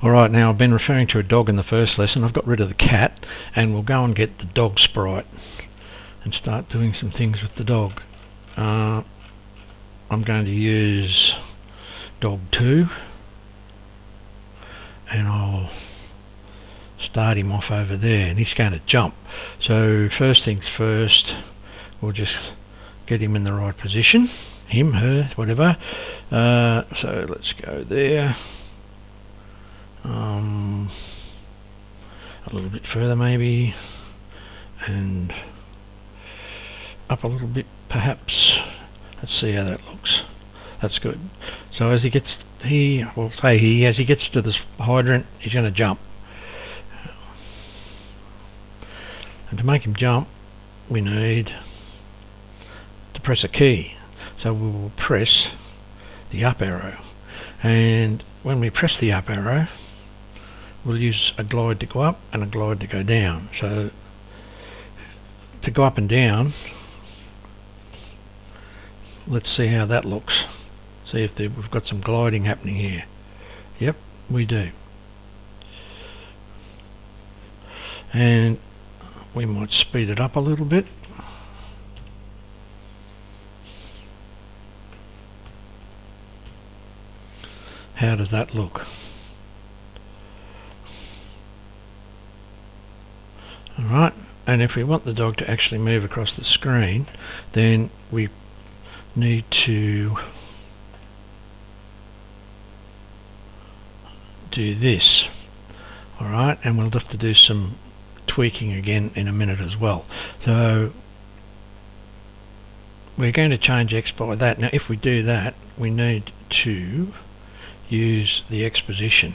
Alright, now I've been referring to a dog in the first lesson. I've got rid of the cat, and we'll go and get the dog sprite and start doing some things with the dog. I'm going to use dog 2, and I'll start him off over there, and he's going to jump. So first things first, we'll just get him in the right position. Him, her, whatever. So let's go there. A little bit further maybe, and up a little bit perhaps. Let's see how that looks. That's good. So as he gets as he gets to this hydrant, he's going to jump. And to make him jump, we need to press a key. So we will press the up arrow, and when we press the up arrow, we'll use a glide to go up and a glide to go down. So to go up and down, let's see how that looks. See if we've got some gliding happening here. Yep, we do. And we might speed it up a little bit. How does that look? Alright, and if we want the dog to actually move across the screen, then we need to do this. Alright, and we'll have to do some tweaking again in a minute as well. So we're going to change X by that. Now if we do that, we need to use the X position,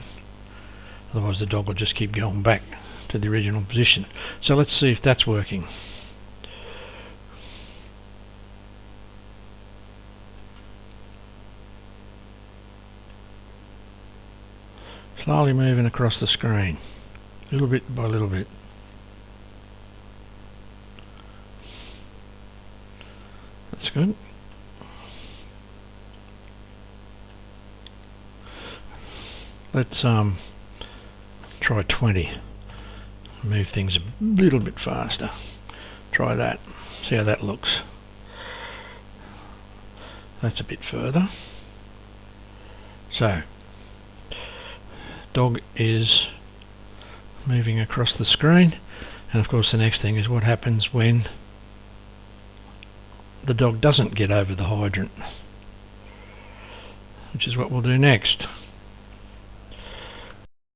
otherwise the dog will just keep going back to the original position. So let's see if that's working. Slowly moving across the screen, little bit by little bit. That's good. Let's try 20. Move things a little bit faster. Try that. See how that looks. That's a bit further. So dog is moving across the screen, and of course the next thing is what happens when the dog doesn't get over the hydrant, which is what we'll do next.